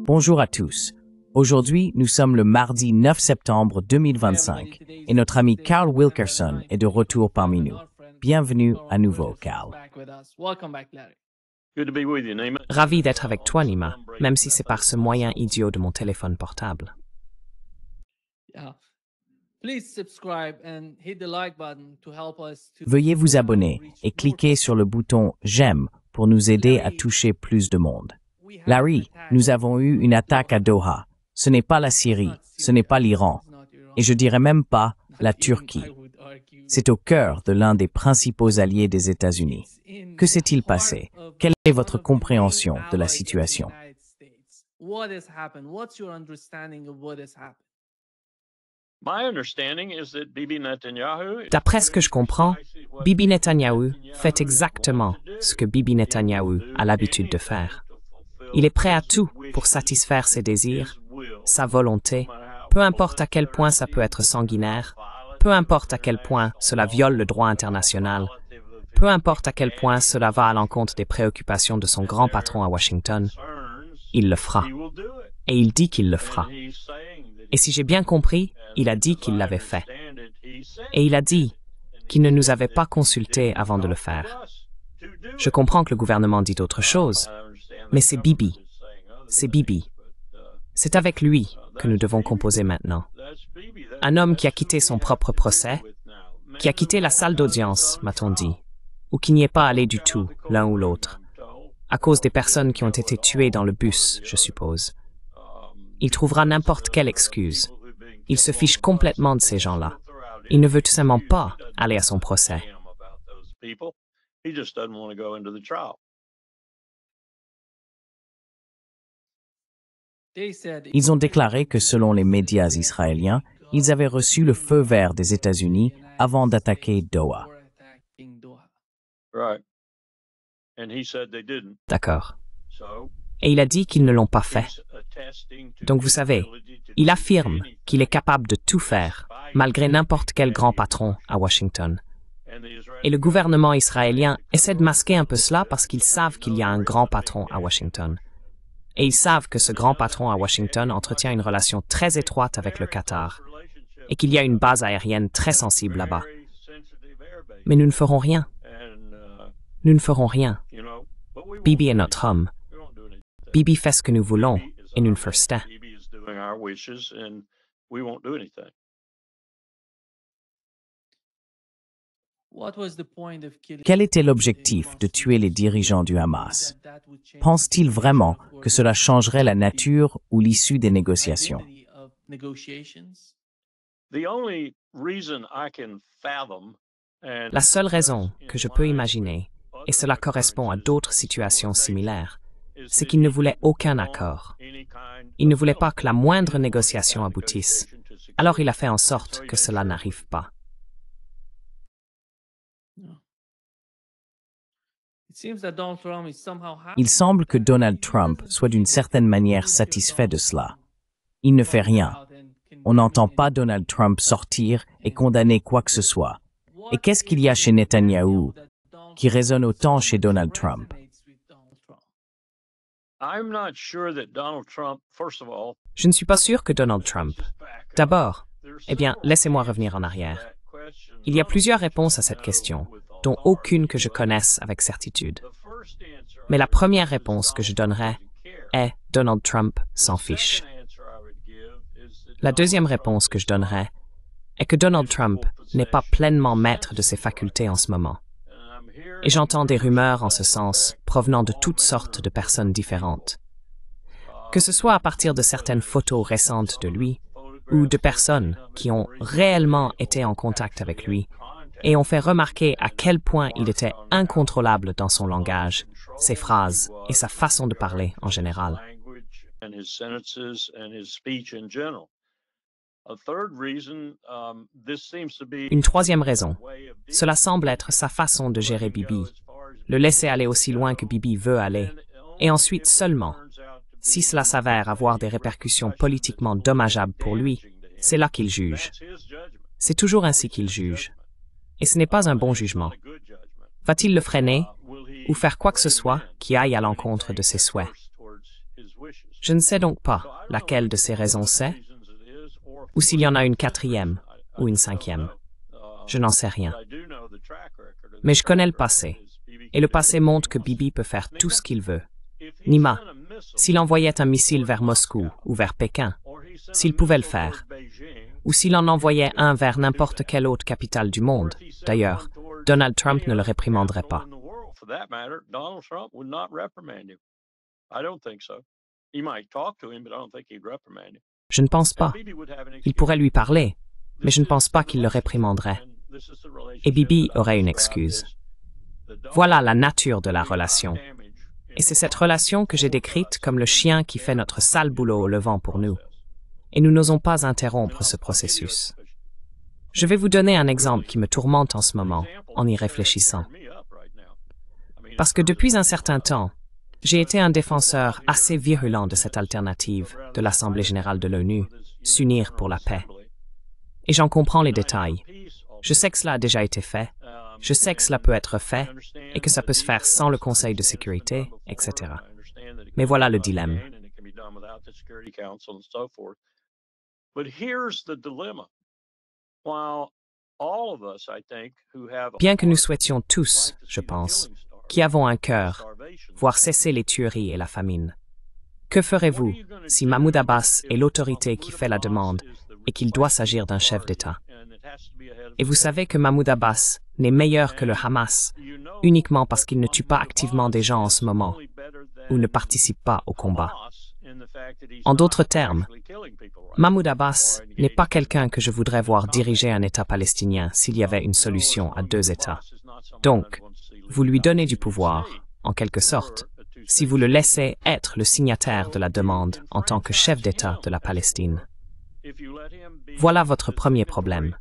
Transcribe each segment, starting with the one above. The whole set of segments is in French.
Bonjour à tous. Aujourd'hui, nous sommes le mardi 9 septembre 2025 et notre ami Carl Wilkerson est de retour parmi nous. Bienvenue à nouveau, Carl. Ravi d'être avec toi, Nima, même si c'est par ce moyen idiot de mon téléphone portable. Veuillez vous abonner et cliquer sur le bouton « J'aime » pour nous aider à toucher plus de monde. Larry, nous avons eu une attaque à Doha. Ce n'est pas la Syrie, ce n'est pas l'Iran, et je dirais même pas la Turquie. C'est au cœur de l'un des principaux alliés des États-Unis. Que s'est-il passé? Quelle est votre compréhension de la situation? D'après ce que je comprends, Bibi Netanyahou fait exactement ce que Bibi Netanyahou a l'habitude de faire. Il est prêt à tout pour satisfaire ses désirs, sa volonté, peu importe à quel point ça peut être sanguinaire, peu importe à quel point cela viole le droit international, peu importe à quel point cela va à l'encontre des préoccupations de son grand patron à Washington, il le fera. Et il dit qu'il le fera. Et si j'ai bien compris, il a dit qu'il l'avait fait. Et il a dit qu'il ne nous avait pas consultés avant de le faire. Je comprends que le gouvernement dit autre chose, mais c'est Bibi. C'est Bibi. C'est avec lui que nous devons composer maintenant. Un homme qui a quitté son propre procès, qui a quitté la salle d'audience, m'a-t-on dit, ou qui n'y est pas allé du tout, l'un ou l'autre, à cause des personnes qui ont été tuées dans le bus, je suppose. Il trouvera n'importe quelle excuse. Il se fiche complètement de ces gens-là. Il ne veut tout simplement pas aller à son procès. Ils ont déclaré que selon les médias israéliens, ils avaient reçu le feu vert des États-Unis avant d'attaquer Doha. D'accord. Et il a dit qu'ils ne l'ont pas fait. Donc vous savez, il affirme qu'il est capable de tout faire, malgré n'importe quel grand patron à Washington. Et le gouvernement israélien essaie de masquer un peu cela parce qu'ils savent qu'il y a un grand patron à Washington. Et ils savent que ce grand patron à Washington entretient une relation très étroite avec le Qatar et qu'il y a une base aérienne très sensible là-bas. Mais nous ne ferons rien. Nous ne ferons rien. Bibi est notre homme. Bibi fait ce que nous voulons et nous le faisons. Quel était l'objectif de tuer les dirigeants du Hamas? Pense-t-il vraiment que cela changerait la nature ou l'issue des négociations? La seule raison que je peux imaginer, et cela correspond à d'autres situations similaires, c'est qu'il ne voulait aucun accord. Il ne voulait pas que la moindre négociation aboutisse. Alors il a fait en sorte que cela n'arrive pas. Il semble que Donald Trump soit d'une certaine manière satisfait de cela. Il ne fait rien. On n'entend pas Donald Trump sortir et condamner quoi que ce soit. Et qu'est-ce qu'il y a chez Netanyahou qui résonne autant chez Donald Trump? Je ne suis pas sûr que Donald Trump. D'abord, laissez-moi revenir en arrière. Il y a plusieurs réponses à cette question, dont aucune que je connaisse avec certitude. Mais la première réponse que je donnerai est Donald Trump s'en fiche. La deuxième réponse que je donnerai est que Donald Trump n'est pas pleinement maître de ses facultés en ce moment. Et j'entends des rumeurs en ce sens provenant de toutes sortes de personnes différentes. Que ce soit à partir de certaines photos récentes de lui ou de personnes qui ont réellement été en contact avec lui et ont fait remarquer à quel point il était incontrôlable dans son langage, ses phrases et sa façon de parler en général. Une troisième raison, cela semble être sa façon de gérer Bibi, le laisser aller aussi loin que Bibi veut aller, et ensuite seulement, si cela s'avère avoir des répercussions politiquement dommageables pour lui, c'est là qu'il juge. C'est toujours ainsi qu'il juge. Et ce n'est pas un bon jugement. Va-t-il le freiner ou faire quoi que ce soit qui aille à l'encontre de ses souhaits? Je ne sais donc pas laquelle de ces raisons c'est, ou s'il y en a une quatrième ou une cinquième. Je n'en sais rien. Mais je connais le passé, et le passé montre que Bibi peut faire tout ce qu'il veut. Nima, s'il envoyait un missile vers Moscou ou vers Pékin, s'il pouvait le faire, ou s'il en envoyait un vers n'importe quelle autre capitale du monde, d'ailleurs, Donald Trump ne le réprimanderait pas. Je ne pense pas. Il pourrait lui parler, mais je ne pense pas qu'il le réprimanderait. Et Bibi aurait une excuse. Voilà la nature de la relation. Et c'est cette relation que j'ai décrite comme le chien qui fait notre sale boulot au levant pour nous. Et nous n'osons pas interrompre ce processus. Je vais vous donner un exemple qui me tourmente en ce moment, en y réfléchissant. Parce que depuis un certain temps, j'ai été un défenseur assez virulent de cette alternative de l'Assemblée générale de l'ONU, s'unir pour la paix. Et j'en comprends les détails. Je sais que cela a déjà été fait, je sais que cela peut être fait, et que ça peut se faire sans le Conseil de sécurité, etc. Mais voilà le dilemme. Bien que nous souhaitions tous, je pense, qui avons un cœur, voir cesser les tueries et la famine, que ferez-vous si Mahmoud Abbas est l'autorité qui fait la demande et qu'il doit s'agir d'un chef d'État? Et vous savez que Mahmoud Abbas n'est meilleur que le Hamas uniquement parce qu'il ne tue pas activement des gens en ce moment ou ne participe pas au combat. En d'autres termes, Mahmoud Abbas n'est pas quelqu'un que je voudrais voir diriger un État palestinien s'il y avait une solution à deux États. Donc, vous lui donnez du pouvoir, en quelque sorte, si vous le laissez être le signataire de la demande en tant que chef d'État de la Palestine. Voilà votre premier problème.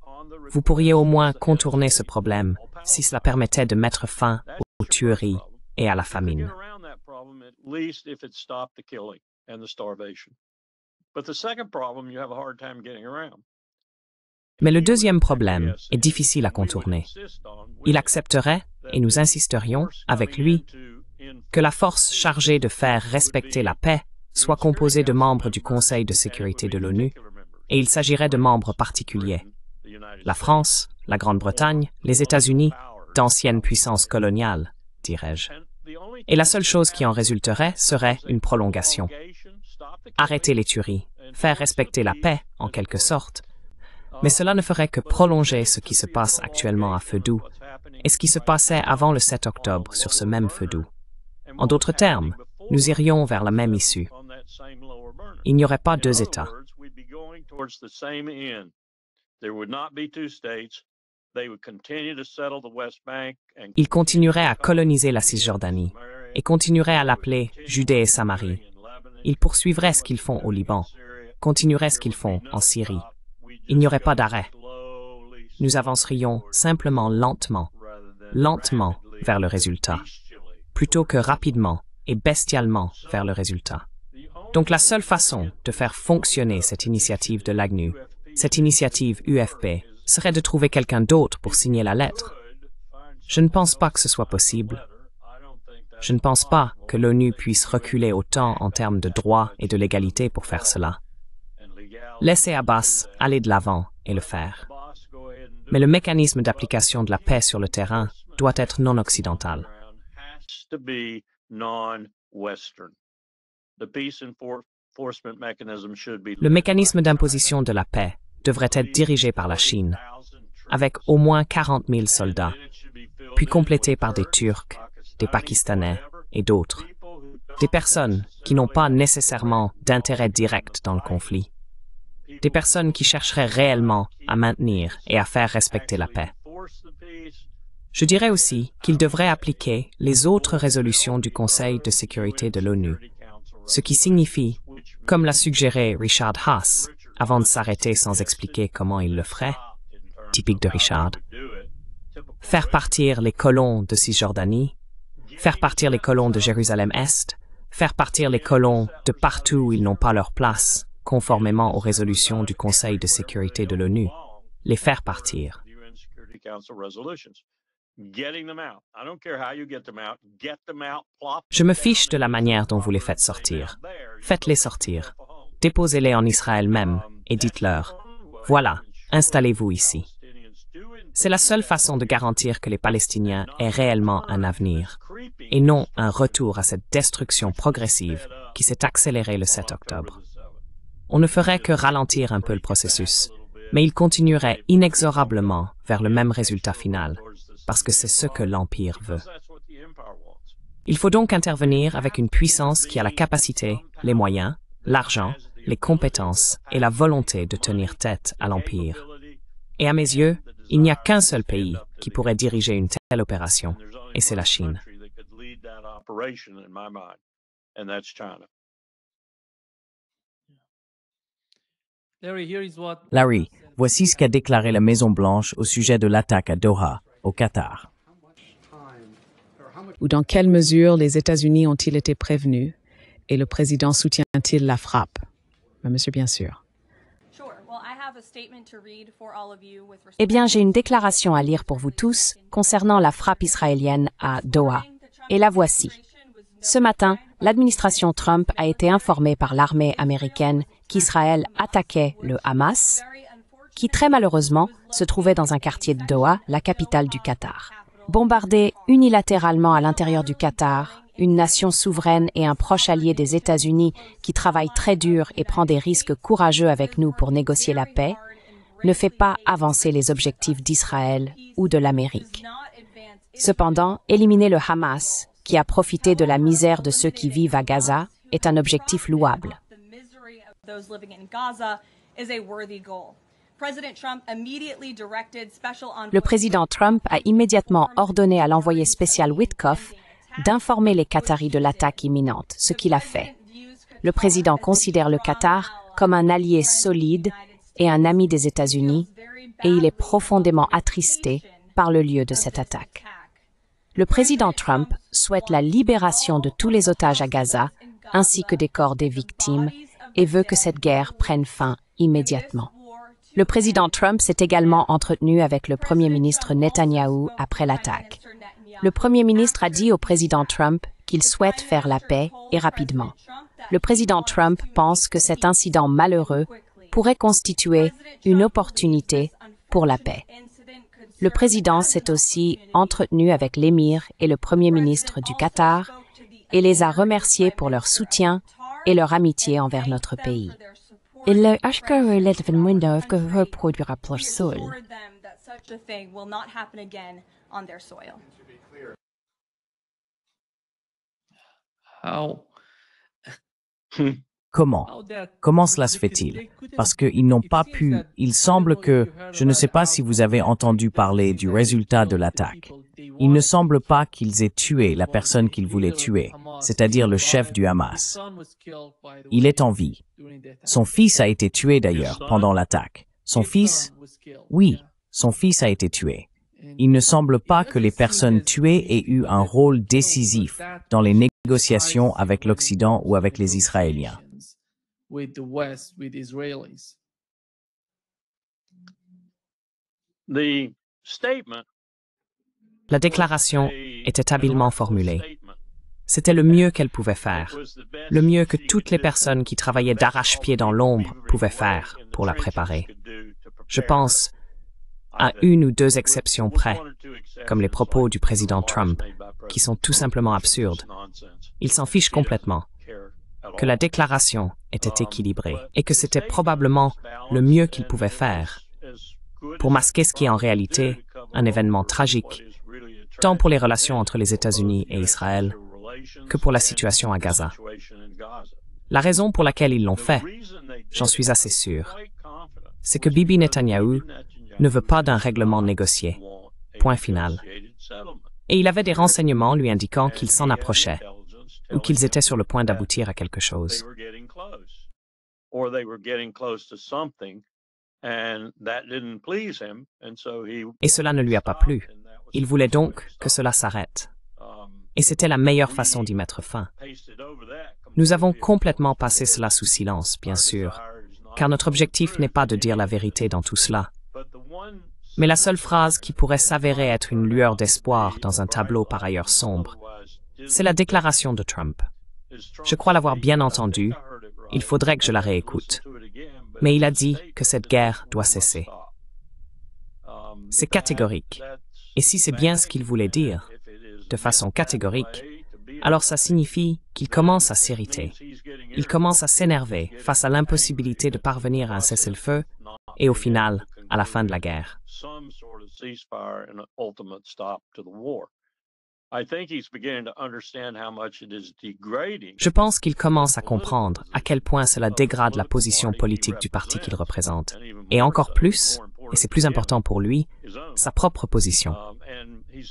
Vous pourriez au moins contourner ce problème si cela permettait de mettre fin aux tueries et à la famine. Mais le deuxième problème est difficile à contourner. Il accepterait, et nous insisterions, avec lui, que la force chargée de faire respecter la paix soit composée de membres du Conseil de sécurité de l'ONU, et il s'agirait de membres particuliers. La France, la Grande-Bretagne, les États-Unis, d'anciennes puissances coloniales, dirais-je. Et la seule chose qui en résulterait serait une prolongation. Arrêter les tueries, faire respecter la paix, en quelque sorte, mais cela ne ferait que prolonger ce qui se passe actuellement à feu doux et ce qui se passait avant le 7 octobre sur ce même feu doux. En d'autres termes, nous irions vers la même issue. Il n'y aurait pas deux États. Ils continueraient à coloniser la Cisjordanie et continueraient à l'appeler Judée et Samarie. Ils poursuivraient ce qu'ils font au Liban, continueraient ce qu'ils font en Syrie. Il n'y aurait pas d'arrêt. Nous avancerions simplement lentement vers le résultat, plutôt que rapidement et bestialement vers le résultat. Donc la seule façon de faire fonctionner cette initiative de l'AGNU, cette initiative UFP, serait de trouver quelqu'un d'autre pour signer la lettre. Je ne pense pas que ce soit possible. Je ne pense pas que l'ONU puisse reculer autant en termes de droit et de légalité pour faire cela. Laissez Abbas aller de l'avant et le faire. Mais le mécanisme d'application de la paix sur le terrain doit être non occidental. Le mécanisme d'imposition de la paix devrait être dirigé par la Chine, avec au moins 40 000 soldats, puis complété par des Turcs, des Pakistanais et d'autres. Des personnes qui n'ont pas nécessairement d'intérêt direct dans le conflit. Des personnes qui chercheraient réellement à maintenir et à faire respecter la paix. Je dirais aussi qu'il devrait appliquer les autres résolutions du Conseil de sécurité de l'ONU, ce qui signifie, comme l'a suggéré Richard Haass, avant de s'arrêter sans expliquer comment il le ferait, typique de Richard, faire partir les colons de Cisjordanie, faire partir les colons de Jérusalem-Est, faire partir les colons de partout où ils n'ont pas leur place, conformément aux résolutions du Conseil de sécurité de l'ONU, les faire partir. Je me fiche de la manière dont vous les faites sortir. faites-les sortir. Déposez-les en Israël même et dites-leur, voilà, installez-vous ici. C'est la seule façon de garantir que les Palestiniens aient réellement un avenir, et non un retour à cette destruction progressive qui s'est accélérée le 7 octobre. On ne ferait que ralentir un peu le processus, mais il continuerait inexorablement vers le même résultat final, parce que c'est ce que l'Empire veut. Il faut donc intervenir avec une puissance qui a la capacité, les moyens, l'argent, les compétences et la volonté de tenir tête à l'Empire. Et à mes yeux, il n'y a qu'un seul pays qui pourrait diriger une telle opération, et c'est la Chine. Larry, voici ce qu'a déclaré la Maison-Blanche au sujet de l'attaque à Doha, au Qatar. Ou dans quelle mesure les États-Unis ont-ils été prévenus et le président soutient-il la frappe? Monsieur, bien sûr. Eh bien, j'ai une déclaration à lire pour vous tous concernant la frappe israélienne à Doha. Et la voici. Ce matin, l'administration Trump a été informée par l'armée américaine qu'Israël attaquait le Hamas, qui très malheureusement se trouvait dans un quartier de Doha, la capitale du Qatar. Bombardé unilatéralement à l'intérieur du Qatar, une nation souveraine et un proche allié des États-Unis qui travaille très dur et prend des risques courageux avec nous pour négocier la paix, ne fait pas avancer les objectifs d'Israël ou de l'Amérique. Cependant, éliminer le Hamas, qui a profité de la misère de ceux qui vivent à Gaza, est un objectif louable. Le président Trump a immédiatement ordonné à l'envoyé spécial Witkoff d'informer les Qataris de l'attaque imminente, ce qu'il a fait. Le président considère le Qatar comme un allié solide et un ami des États-Unis, et il est profondément attristé par le lieu de cette attaque. Le président Trump souhaite la libération de tous les otages à Gaza, ainsi que des corps des victimes, et veut que cette guerre prenne fin immédiatement. Le président Trump s'est également entretenu avec le Premier ministre Netanyahou après l'attaque. Le Premier ministre a dit au président Trump qu'il souhaite faire la paix et rapidement. Le président Trump pense que cet incident malheureux pourrait constituer une opportunité pour la paix. Le président s'est aussi entretenu avec l'émir et le Premier ministre du Qatar et les a remerciés pour leur soutien et leur amitié envers notre pays. Il a reproduira pour sol. Comment cela se fait-il? Parce qu'ils n'ont pas pu. Il semble que, je ne sais pas si vous avez entendu parler du résultat de l'attaque. Il ne semble pas qu'ils aient tué la personne qu'ils voulaient tuer, c'est-à-dire le chef du Hamas. Il est en vie. Son fils a été tué d'ailleurs pendant l'attaque. Son fils? Oui, son fils a été tué. Il ne semble pas que les personnes tuées aient eu un rôle décisif dans les négociations avec l'Occident ou avec les Israéliens. La déclaration était habilement formulée. C'était le mieux qu'elle pouvait faire, le mieux que toutes les personnes qui travaillaient d'arrache-pied dans l'ombre pouvaient faire pour la préparer. Je pense à une ou deux exceptions près, comme les propos du président Trump, qui sont tout simplement absurdes. Il s'en fiche complètement que la déclaration était équilibrée et que c'était probablement le mieux qu'il pouvait faire pour masquer ce qui est en réalité un événement tragique, tant pour les relations entre les États-Unis et Israël que pour la situation à Gaza. La raison pour laquelle ils l'ont fait, j'en suis assez sûr, c'est que Bibi Netanyahou ne veut pas d'un règlement négocié. Point final. Et il avait des renseignements lui indiquant qu'ils s'en approchaient, ou qu'ils étaient sur le point d'aboutir à quelque chose. Et cela ne lui a pas plu. Il voulait donc que cela s'arrête. Et c'était la meilleure façon d'y mettre fin. Nous avons complètement passé cela sous silence, bien sûr, car notre objectif n'est pas de dire la vérité dans tout cela. Mais la seule phrase qui pourrait s'avérer être une lueur d'espoir dans un tableau par ailleurs sombre, c'est la déclaration de Trump. Je crois l'avoir bien entendu. Il faudrait que je la réécoute. Mais il a dit que cette guerre doit cesser. C'est catégorique. Et si c'est bien ce qu'il voulait dire, de façon catégorique, alors ça signifie qu'il commence à s'irriter. Il commence à s'énerver face à l'impossibilité de parvenir à un cessez-le-feu et au final, à la fin de la guerre. Je pense qu'il commence à comprendre à quel point cela dégrade la position politique du parti qu'il représente, et encore plus, et c'est plus important pour lui, sa propre position.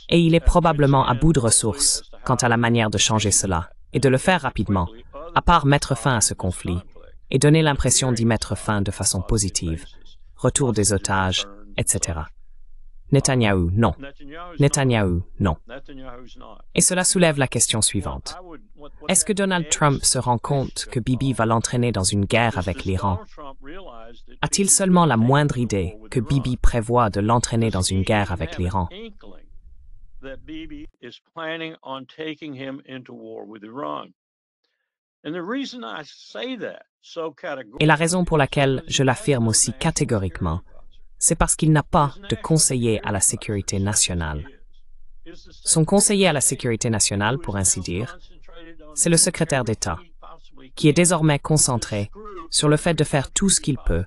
Et il est probablement à bout de ressources quant à la manière de changer cela, et de le faire rapidement, à part mettre fin à ce conflit, et donner l'impression d'y mettre fin de façon positive, retour des otages, etc. Netanyahou, non. Netanyahou, non. Et cela soulève la question suivante. Est-ce que Donald Trump se rend compte que Bibi va l'entraîner dans une guerre avec l'Iran? A-t-il seulement la moindre idée que Bibi prévoit de l'entraîner dans une guerre avec l'Iran? Et la raison pour laquelle je l'affirme aussi catégoriquement, c'est parce qu'il n'a pas de conseiller à la sécurité nationale. Son conseiller à la sécurité nationale, pour ainsi dire, c'est le secrétaire d'État, qui est désormais concentré sur le fait de faire tout ce qu'il peut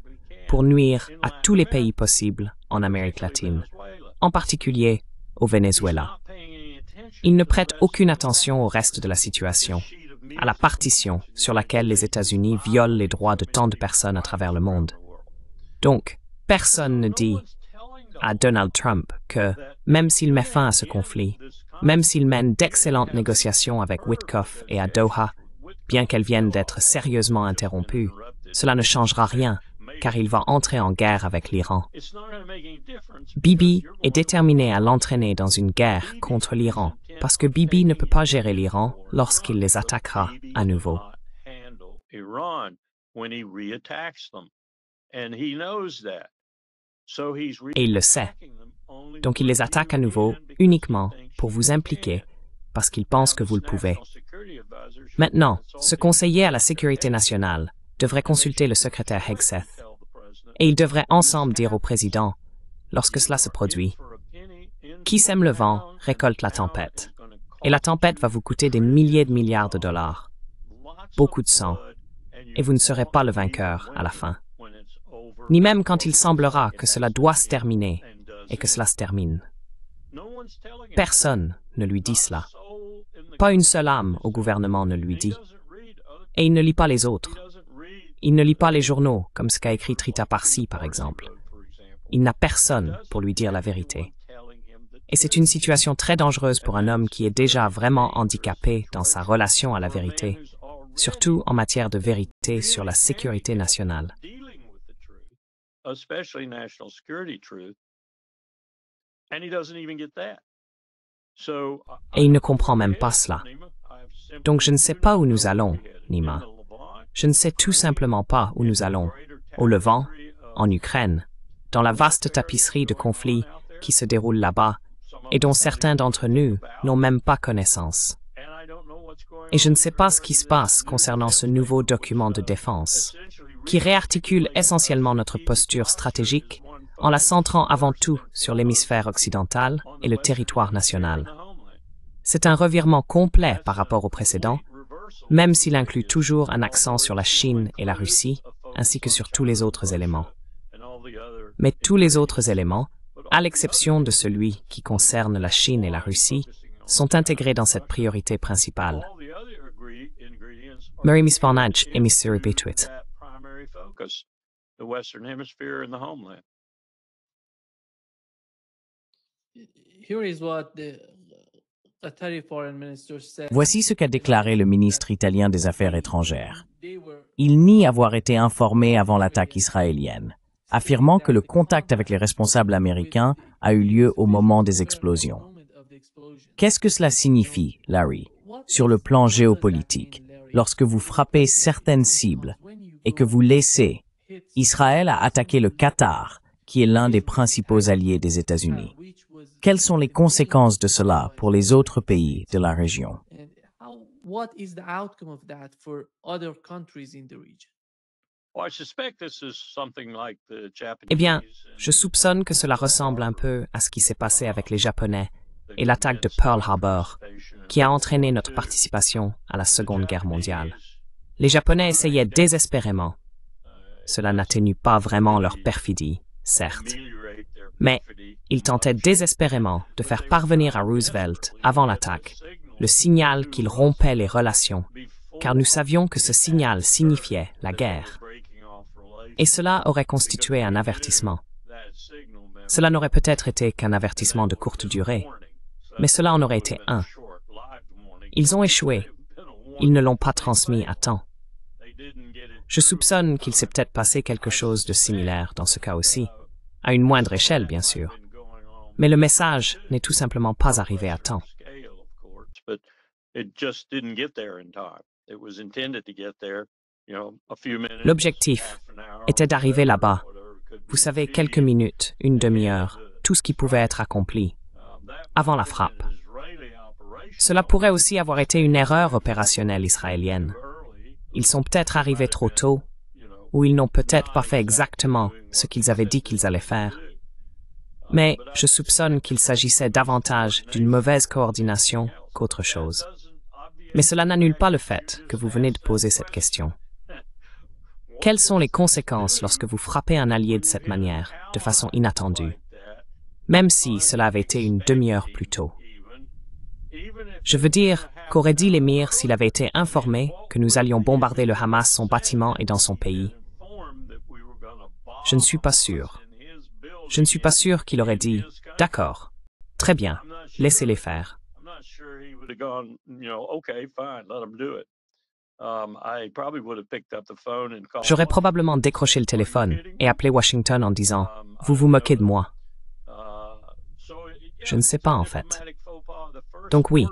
pour nuire à tous les pays possibles en Amérique latine, en particulier au Venezuela. Il ne prête aucune attention au reste de la situation, à la partition sur laquelle les États-Unis violent les droits de tant de personnes à travers le monde. Donc, personne ne dit à Donald Trump que, même s'il met fin à ce conflit, même s'il mène d'excellentes négociations avec Witkoff et à Doha, bien qu'elles viennent d'être sérieusement interrompues, cela ne changera rien, car il va entrer en guerre avec l'Iran. Bibi est déterminé à l'entraîner dans une guerre contre l'Iran, parce que Bibi ne peut pas gérer l'Iran lorsqu'il les attaquera à nouveau. Et il le sait. Donc il les attaque à nouveau uniquement pour vous impliquer, parce qu'il pense que vous le pouvez. Maintenant, ce conseiller à la sécurité nationale devrait consulter le secrétaire Hegseth, et ils devraient ensemble dire au président, lorsque cela se produit, qui sème le vent récolte la tempête. Et la tempête va vous coûter des milliers de milliards de dollars, beaucoup de sang, et vous ne serez pas le vainqueur à la fin. Ni même quand il semblera que cela doit se terminer et que cela se termine. Personne ne lui dit cela. Pas une seule âme au gouvernement ne lui dit. Et il ne lit pas les autres. Il ne lit pas les journaux, comme ce qu'a écrit Trita Parsi, par exemple. Il n'a personne pour lui dire la vérité. Et c'est une situation très dangereuse pour un homme qui est déjà vraiment handicapé dans sa relation à la vérité, surtout en matière de vérité sur la sécurité nationale. Et il ne comprend même pas cela. Donc je ne sais pas où nous allons, Nima. Je ne sais tout simplement pas où nous allons. Au Levant, en Ukraine, dans la vaste tapisserie de conflits qui se déroule là-bas et dont certains d'entre nous n'ont même pas connaissance. Et je ne sais pas ce qui se passe concernant ce nouveau document de défense, qui réarticule essentiellement notre posture stratégique en la centrant avant tout sur l'hémisphère occidental et le territoire national. C'est un revirement complet par rapport au précédent, même s'il inclut toujours un accent sur la Chine et la Russie, ainsi que sur tous les autres éléments. Mais tous les autres éléments, à l'exception de celui qui concerne la Chine et la Russie, sont intégrés dans cette priorité principale. Mary Miss Farnage et Miss Siri Bitwit. Voici ce qu'a déclaré le ministre italien des Affaires étrangères. Il nie avoir été informé avant l'attaque israélienne, affirmant que le contact avec les responsables américains a eu lieu au moment des explosions. Qu'est-ce que cela signifie, Larry, sur le plan géopolitique, lorsque vous frappez certaines cibles et que vous laissez Israël a attaqué le Qatar, qui est l'un des principaux alliés des États-Unis? Quelles sont les conséquences de cela pour les autres pays de la région? what is the outcome of that for other countries in the region? Eh bien, je soupçonne que cela ressemble un peu à ce qui s'est passé avec les Japonais et l'attaque de Pearl Harbor, qui a entraîné notre participation à la Seconde Guerre mondiale. Les Japonais essayaient désespérément. Cela n'atténue pas vraiment leur perfidie, certes. Mais ils tentaient désespérément de faire parvenir à Roosevelt, avant l'attaque, le signal qu'il rompait les relations, car nous savions que ce signal signifiait la guerre. Et cela aurait constitué un avertissement. Cela n'aurait peut-être été qu'un avertissement de courte durée, mais cela en aurait été un. Ils ont échoué. Ils ne l'ont pas transmis à temps. Je soupçonne qu'il s'est peut-être passé quelque chose de similaire dans ce cas aussi, à une moindre échelle, bien sûr. Mais le message n'est tout simplement pas arrivé à temps. L'objectif était d'arriver là-bas. Vous savez, quelques minutes, une demi-heure, tout ce qui pouvait être accompli, avant la frappe. Cela pourrait aussi avoir été une erreur opérationnelle israélienne. Ils sont peut-être arrivés trop tôt, ou ils n'ont peut-être pas fait exactement ce qu'ils avaient dit qu'ils allaient faire. Mais je soupçonne qu'il s'agissait davantage d'une mauvaise coordination qu'autre chose. Mais cela n'annule pas le fait que vous venez de poser cette question. Quelles sont les conséquences lorsque vous frappez un allié de cette manière, de façon inattendue, même si cela avait été une demi-heure plus tôt? Je veux dire, qu'aurait dit l'émir s'il avait été informé que nous allions bombarder le Hamas, son bâtiment et dans son pays? Je ne suis pas sûr. Je ne suis pas sûr qu'il aurait dit « D'accord, très bien, laissez-les faire ». J'aurais probablement décroché le téléphone et appelé Washington en disant « Vous vous moquez de moi ». Je ne sais pas en fait. Donc oui,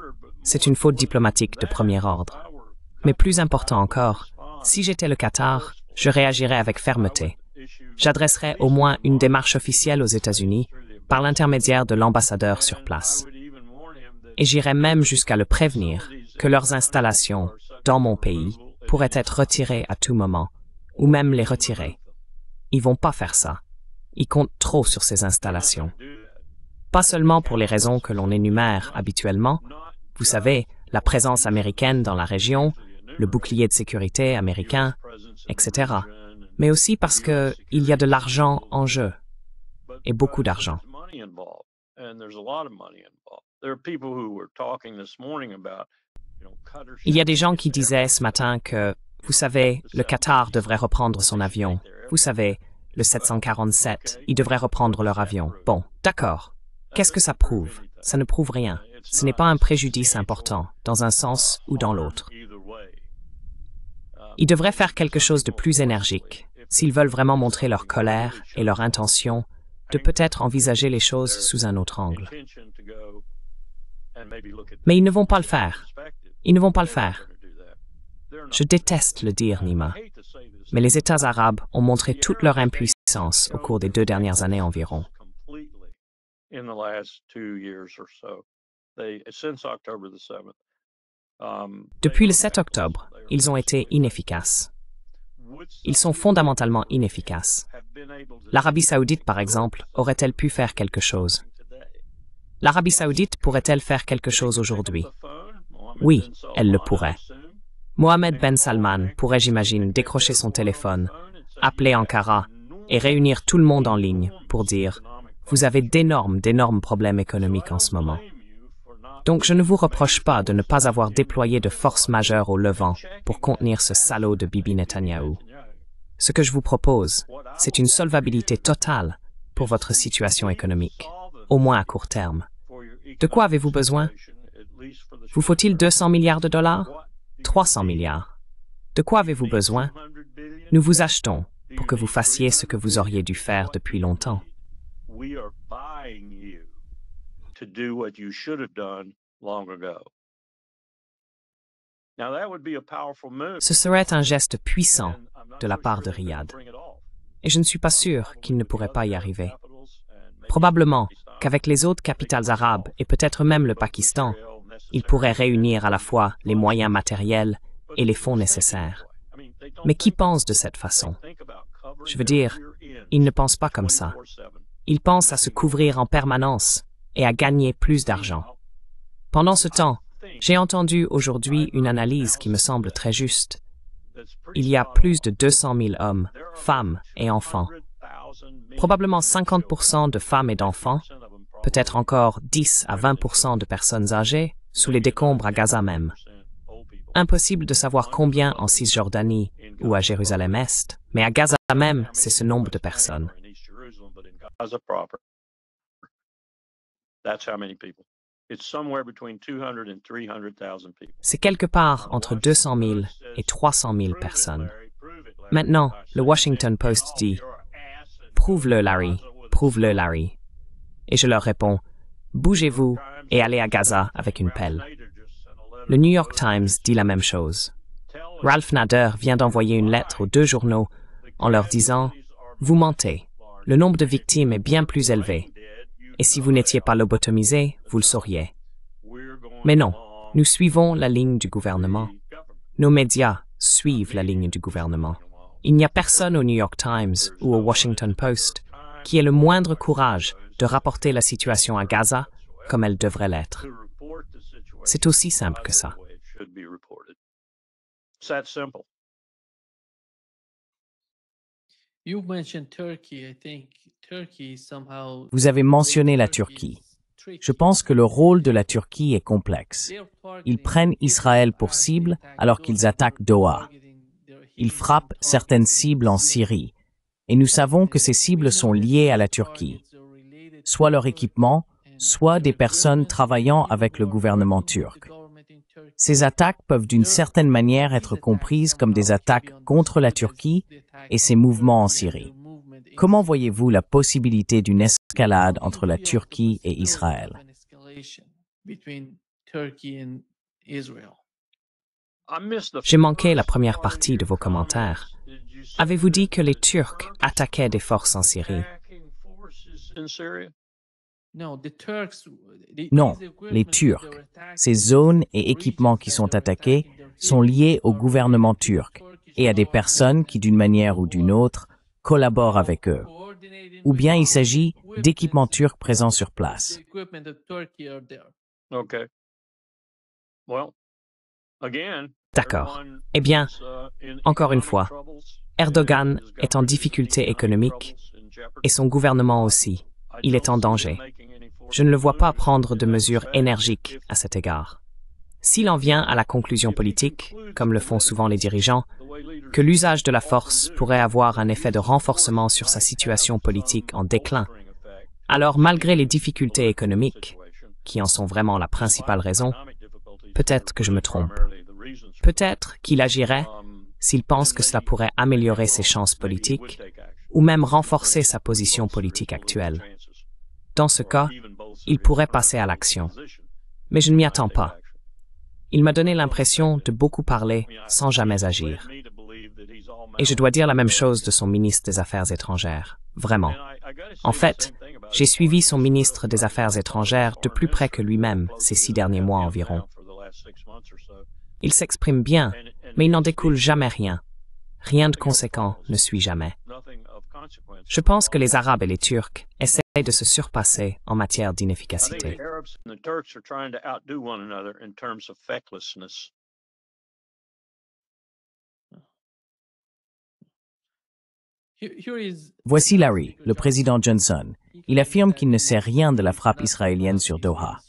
c'est une faute diplomatique de premier ordre. Mais plus important encore, si j'étais le Qatar, je réagirais avec fermeté. J'adresserais au moins une démarche officielle aux États-Unis par l'intermédiaire de l'ambassadeur sur place. Et j'irais même jusqu'à le prévenir que leurs installations dans mon pays pourraient être retirées à tout moment, ou même les retirer. Ils vont pas faire ça. Ils comptent trop sur ces installations. Pas seulement pour les raisons que l'on énumère habituellement, vous savez, la présence américaine dans la région, le bouclier de sécurité américain, etc., mais aussi parce qu'il y a de l'argent en jeu, et beaucoup d'argent. Il y a des gens qui disaient ce matin que, vous savez, le Qatar devrait reprendre son avion. Vous savez, le 747, ils devraient reprendre leur avion. Bon, d'accord. Qu'est-ce que ça prouve? Ça ne prouve rien. Ce n'est pas un préjudice important, dans un sens ou dans l'autre. Ils devraient faire quelque chose de plus énergique, s'ils veulent vraiment montrer leur colère et leur intention de peut-être envisager les choses sous un autre angle. Mais ils ne vont pas le faire. Ils ne vont pas le faire. Je déteste le dire, Nima, mais les États arabes ont montré toute leur impuissance au cours des 2 dernières années environ. Depuis le 7 octobre, ils ont été inefficaces. Ils sont fondamentalement inefficaces. L'Arabie saoudite, par exemple, aurait-elle pu faire quelque chose? L'Arabie saoudite pourrait-elle faire quelque chose aujourd'hui? Oui, elle le pourrait. Mohammed Ben Salman pourrait, j'imagine, décrocher son téléphone, appeler Ankara et réunir tout le monde en ligne pour dire « Vous avez d'énormes problèmes économiques en ce moment. Donc je ne vous reproche pas de ne pas avoir déployé de force majeure au Levant pour contenir ce salaud de Bibi Netanyahou. Ce que je vous propose, c'est une solvabilité totale pour votre situation économique, au moins à court terme. De quoi avez-vous besoin? Vous faut-il 200 milliards de dollars? 300 milliards. De quoi avez-vous besoin? Nous vous achetons pour que vous fassiez ce que vous auriez dû faire depuis longtemps. Ce serait un geste puissant de la part de Riyad. Et je ne suis pas sûr qu'il ne pourrait pas y arriver. Probablement qu'avec les autres capitales arabes et peut-être même le Pakistan, ils pourraient réunir à la fois les moyens matériels et les fonds nécessaires. Mais qui pense de cette façon? Je veux dire, ils ne pensent pas comme ça. Ils pensent à se couvrir en permanence et à gagner plus d'argent. Pendant ce temps, j'ai entendu aujourd'hui une analyse qui me semble très juste. Il y a plus de 200 000 hommes, femmes et enfants. Probablement 50% de femmes et d'enfants, peut-être encore 10 à 20% de personnes âgées, sous les décombres à Gaza même. Impossible de savoir combien en Cisjordanie ou à Jérusalem-Est, mais à Gaza même, c'est ce nombre de personnes. C'est quelque part entre 200 000 et 300 000 personnes. Maintenant, le Washington Post dit « Prouve-le, Larry, prouve-le, Larry ». Et je leur réponds « Bougez-vous et allez à Gaza avec une pelle ». Le New York Times dit la même chose. Ralph Nader vient d'envoyer une lettre aux 2 journaux en leur disant « Vous mentez, le nombre de victimes est bien plus élevé. Et si vous n'étiez pas lobotomisé, vous le sauriez. » Mais non, nous suivons la ligne du gouvernement. Nos médias suivent la ligne du gouvernement. Il n'y a personne au New York Times ou au Washington Post qui ait le moindre courage de rapporter la situation à Gaza comme elle devrait l'être. C'est aussi simple que ça. Vous avez mentionné la Turquie. Je pense que le rôle de la Turquie est complexe. Ils prennent Israël pour cible alors qu'ils attaquent Doha. Ils frappent certaines cibles en Syrie. Et nous savons que ces cibles sont liées à la Turquie, soit leur équipement, soit des personnes travaillant avec le gouvernement turc. Ces attaques peuvent d'une certaine manière être comprises comme des attaques contre la Turquie et ses mouvements en Syrie. Comment voyez-vous la possibilité d'une escalade entre la Turquie et Israël? J'ai manqué la première partie de vos commentaires. Avez-vous dit que les Turcs attaquaient des forces en Syrie? Non, les Turcs, ces zones et équipements qui sont attaqués sont liés au gouvernement turc et à des personnes qui, d'une manière ou d'une autre, collaborent avec eux. Ou bien il s'agit d'équipements turcs présents sur place. D'accord. Eh bien, encore une fois, Erdogan est en difficulté économique et son gouvernement aussi. Il est en danger. Je ne le vois pas prendre de mesures énergiques à cet égard. S'il en vient à la conclusion politique, comme le font souvent les dirigeants, que l'usage de la force pourrait avoir un effet de renforcement sur sa situation politique en déclin, alors malgré les difficultés économiques, qui en sont vraiment la principale raison, peut-être que je me trompe. Peut-être qu'il agirait s'il pense que cela pourrait améliorer ses chances politiques ou même renforcer sa position politique actuelle. Dans ce cas, il pourrait passer à l'action. Mais je ne m'y attends pas. Il m'a donné l'impression de beaucoup parler sans jamais agir. Et je dois dire la même chose de son ministre des Affaires étrangères. Vraiment. En fait, j'ai suivi son ministre des Affaires étrangères de plus près que lui-même ces 6 derniers mois environ. Il s'exprime bien, mais il n'en découle jamais rien. Rien de conséquent ne suit jamais. Je pense que les Arabes et les Turcs essaient de se surpasser en matière d'inefficacité. Voici Larry, le président Johnson. Il affirme qu'il ne sait rien de la frappe israélienne sur Doha.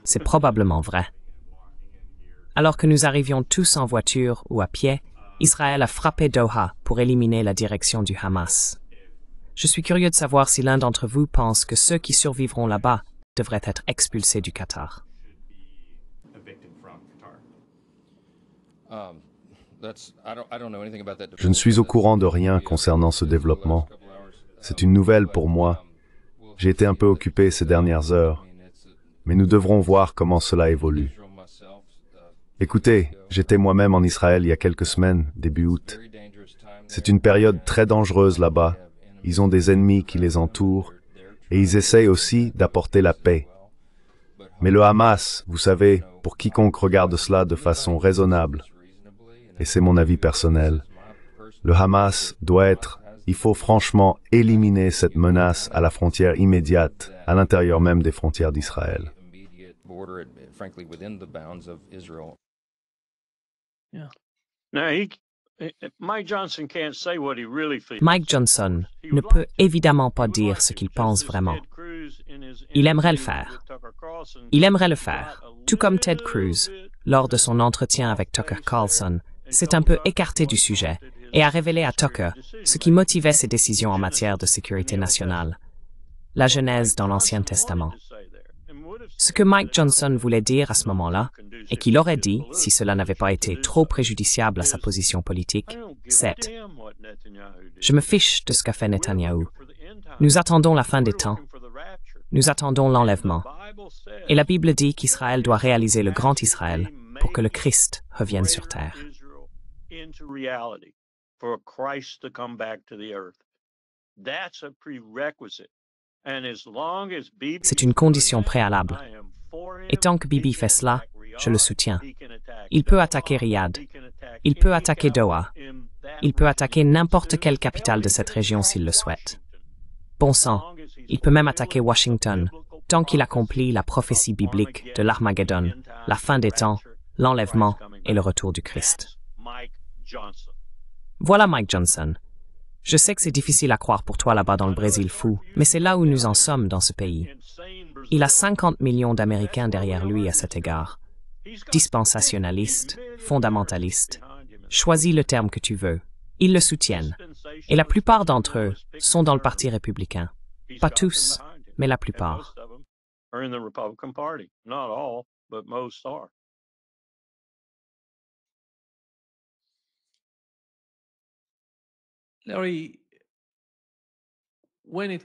C'est probablement vrai. Alors que nous arrivions tous en voiture ou à pied, Israël a frappé Doha pour éliminer la direction du Hamas. Je suis curieux de savoir si l'un d'entre vous pense que ceux qui survivront là-bas devraient être expulsés du Qatar. Je ne suis au courant de rien concernant ce développement. C'est une nouvelle pour moi. J'ai été un peu occupé ces dernières heures, mais nous devrons voir comment cela évolue. Écoutez, j'étais moi-même en Israël il y a quelques semaines, début août. C'est une période très dangereuse là-bas. Ils ont des ennemis qui les entourent Et ils essayent aussi d'apporter la paix. Mais le Hamas, vous savez, pour quiconque regarde cela de façon raisonnable, et c'est mon avis personnel, le Hamas il faut franchement éliminer cette menace à la frontière immédiate, à l'intérieur même des frontières d'Israël. Mike Johnson ne peut évidemment pas dire ce qu'il pense vraiment. Il aimerait le faire. Il aimerait le faire, tout comme Ted Cruz, lors de son entretien avec Tucker Carlson, s'est un peu écarté du sujet et a révélé à Tucker ce qui motivait ses décisions en matière de sécurité nationale, la Genèse dans l'Ancien Testament. Ce que Mike Johnson voulait dire à ce moment-là, et qu'il aurait dit si cela n'avait pas été trop préjudiciable à sa position politique, c'est « Je me fiche de ce qu'a fait Netanyahou. Nous attendons la fin des temps. Nous attendons l'enlèvement. Et la Bible dit qu'Israël doit réaliser le grand Israël pour que le Christ revienne sur terre. » C'est une condition préalable. Et tant que Bibi fait cela, je le soutiens. Il peut attaquer Riyad. Il peut attaquer Doha. Il peut attaquer n'importe quelle capitale de cette région s'il le souhaite. Bon sang, il peut même attaquer Washington, tant qu'il accomplit la prophétie biblique de l'Armageddon, la fin des temps, l'enlèvement et le retour du Christ. Voilà Mike Johnson. Je sais que c'est difficile à croire pour toi là-bas dans le Brésil fou, mais c'est là où nous en sommes dans ce pays. Il a 50 millions d'Américains derrière lui à cet égard. Dispensationalistes, fondamentalistes. Choisis le terme que tu veux. Ils le soutiennent. Et la plupart d'entre eux sont dans le Parti républicain. Pas tous, mais la plupart.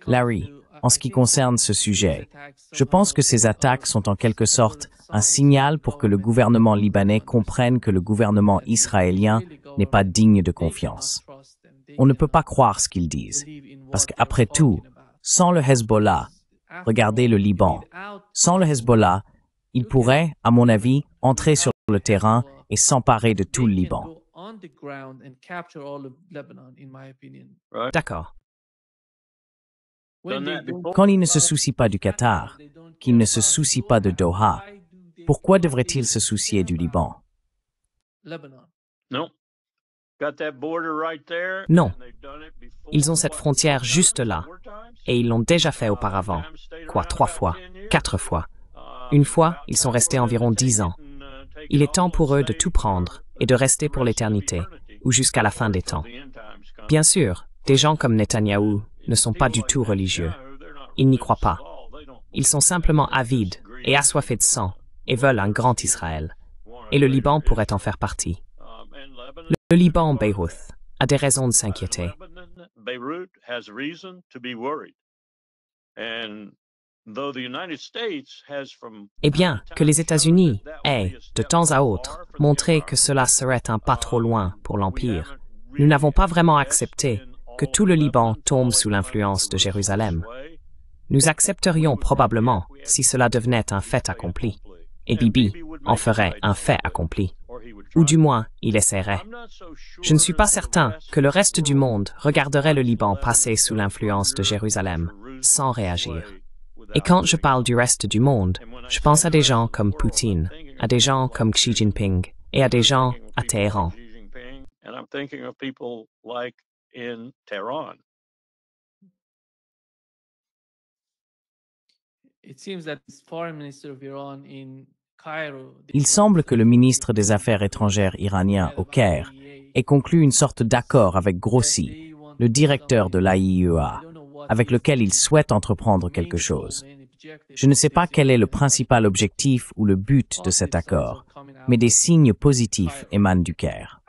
Larry, en ce qui concerne ce sujet, je pense que ces attaques sont en quelque sorte un signal pour que le gouvernement libanais comprenne que le gouvernement israélien n'est pas digne de confiance. On ne peut pas croire ce qu'ils disent, parce qu'après tout, sans le Hezbollah, regardez le Liban, sans le Hezbollah, ils pourraient, à mon avis, entrer sur le terrain et s'emparer de tout le Liban. D'accord. Quand ils ne se soucient pas du Qatar, qu'ils ne se soucient pas de Doha, pourquoi devraient-ils se soucier du Liban? Non. Ils ont cette frontière juste là, et ils l'ont déjà fait auparavant. 3 fois, 4 fois. Une fois, ils sont restés environ 10 ans. Il est temps pour eux de tout prendre et de rester pour l'éternité, ou jusqu'à la fin des temps. Bien sûr, des gens comme Netanyahou ne sont pas du tout religieux. Ils n'y croient pas. Ils sont simplement avides et assoiffés de sang et veulent un grand Israël. Et le Liban pourrait en faire partie. Le Liban, Beyrouth, a des raisons de s'inquiéter. Eh bien, que les États-Unis aient, de temps à autre, montré que cela serait un pas trop loin pour l'Empire, nous n'avons pas vraiment accepté que tout le Liban tombe sous l'influence de Jérusalem. Nous accepterions probablement si cela devenait un fait accompli, et Bibi en ferait un fait accompli, ou du moins il essaierait. Je ne suis pas certain que le reste du monde regarderait le Liban passer sous l'influence de Jérusalem sans réagir. Et quand je parle du reste du monde, je pense à des gens comme Poutine, à des gens comme Xi Jinping et à des gens à Téhéran. Il semble que le ministre des Affaires étrangères iranien au Caire ait conclu une sorte d'accord avec Grossi, le directeur de l'AIEA, avec lequel il souhaite entreprendre quelque chose. Je ne sais pas quel est le principal objectif ou le but de cet accord, mais des signes positifs émanent du Caire.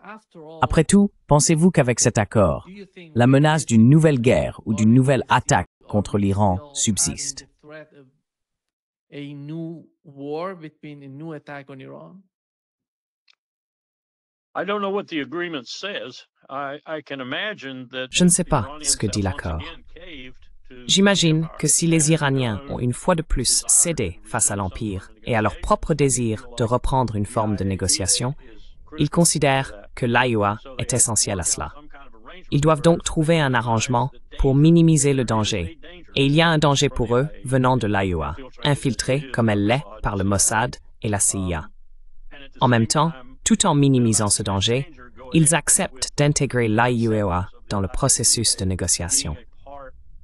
Après tout, pensez-vous qu'avec cet accord, la menace d'une nouvelle guerre ou d'une nouvelle attaque contre l'Iran subsiste? Je ne sais pas ce que dit l'accord. J'imagine que si les Iraniens ont une fois de plus cédé face à l'Empire et à leur propre désir de reprendre une forme de négociation, ils considèrent que l'AIOA est essentiel à cela. Ils doivent donc trouver un arrangement pour minimiser le danger, et il y a un danger pour eux venant de l'AIOA, infiltrée comme elle l'est par le Mossad et la CIA. En même temps, tout en minimisant ce danger, ils acceptent d'intégrer l'AIOA dans le processus de négociation.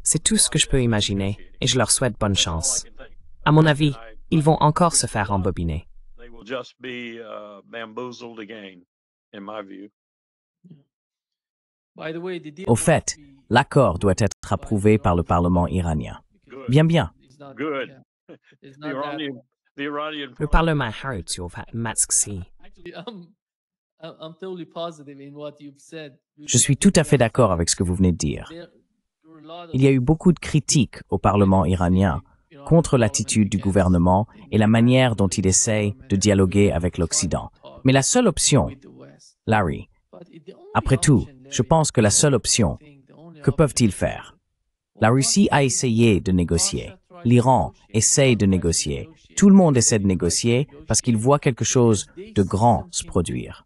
C'est tout ce que je peux imaginer, et je leur souhaite bonne chance. À mon avis, ils vont encore se faire embobiner. Au fait, l'accord doit être approuvé par le Parlement iranien. Bien, bien. Le Parlement Harutyov Matski. Je suis tout à fait d'accord avec ce que vous venez de dire. Il y a eu beaucoup de critiques au Parlement iranien contre l'attitude du gouvernement et la manière dont il essaye de dialoguer avec l'Occident. Mais la seule option, Larry, après tout, je pense que la seule option, que peuvent-ils faire? La Russie a essayé de négocier. L'Iran essaye de négocier. Tout le monde essaie de négocier parce qu'il voit quelque chose de grand se produire.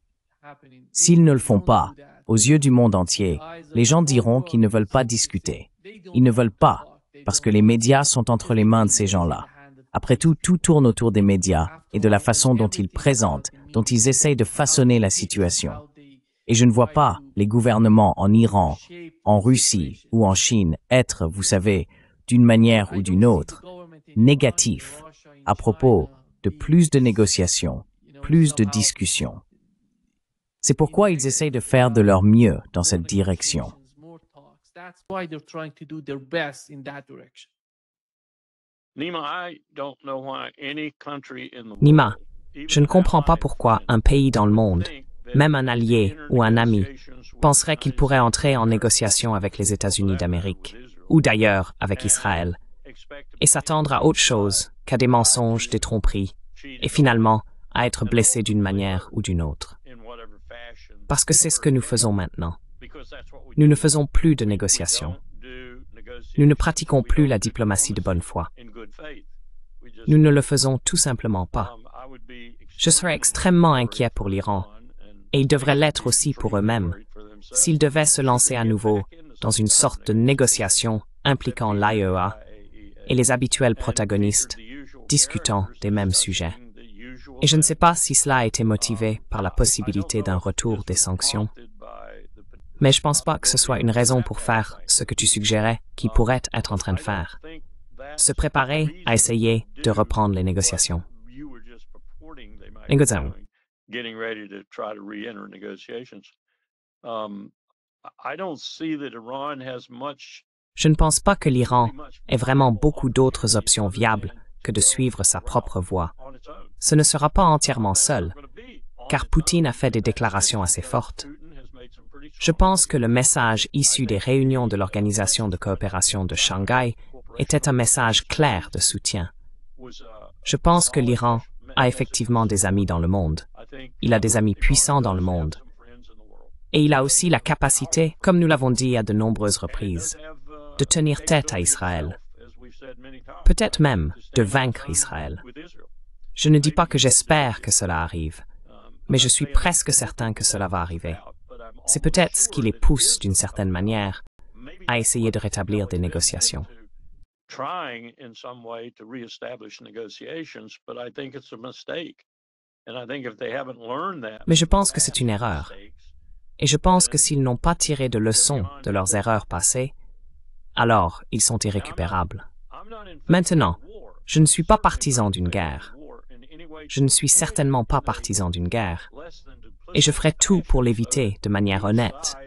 S'ils ne le font pas, aux yeux du monde entier, les gens diront qu'ils ne veulent pas discuter. Ils ne veulent pas, parce que les médias sont entre les mains de ces gens-là. Après tout, tout tourne autour des médias et de la façon dont ils présentent, dont ils essayent de façonner la situation. Et je ne vois pas les gouvernements en Iran, en Russie ou en Chine être, vous savez, d'une manière ou d'une autre, négatifs à propos de plus de négociations, plus de discussions. C'est pourquoi ils essayent de faire de leur mieux dans cette direction. Nima, je ne comprends pas pourquoi un pays dans le monde, même un allié ou un ami, penserait qu'il pourrait entrer en négociation avec les États-Unis d'Amérique, ou d'ailleurs avec Israël, et s'attendre à autre chose qu'à des mensonges, des tromperies, et finalement à être blessé d'une manière ou d'une autre. Parce que c'est ce que nous faisons maintenant. Nous ne faisons plus de négociations. Nous ne pratiquons plus la diplomatie de bonne foi. Nous ne le faisons tout simplement pas. Je serais extrêmement inquiet pour l'Iran, et ils devraient l'être aussi pour eux-mêmes, s'ils devaient se lancer à nouveau dans une sorte de négociation impliquant l'AIOA et les habituels protagonistes discutant des mêmes sujets. Et je ne sais pas si cela a été motivé par la possibilité d'un retour des sanctions, mais je ne pense pas que ce soit une raison pour faire ce que tu suggérais qu'ils pourraient être en train de faire. Se préparer à essayer de reprendre les négociations. Négociations. Je ne pense pas que l'Iran ait vraiment beaucoup d'autres options viables que de suivre sa propre voie. Ce ne sera pas entièrement seul, car Poutine a fait des déclarations assez fortes. Je pense que le message issu des réunions de l'Organisation de coopération de Shanghai était un message clair de soutien. Je pense que l'Iran a effectivement des amis dans le monde. Il a des amis puissants dans le monde. Et il a aussi la capacité, comme nous l'avons dit à de nombreuses reprises, de tenir tête à Israël. Peut-être même de vaincre Israël. Je ne dis pas que j'espère que cela arrive, mais je suis presque certain que cela va arriver. C'est peut-être ce qui les pousse, d'une certaine manière, à essayer de rétablir des négociations. Mais je pense que c'est une erreur. Et je pense que s'ils n'ont pas tiré de leçons de leurs erreurs passées, alors ils sont irrécupérables. Maintenant, je ne suis pas partisan d'une guerre. Je ne suis certainement pas partisan d'une guerre. Et je ferai tout pour l'éviter de manière honnête,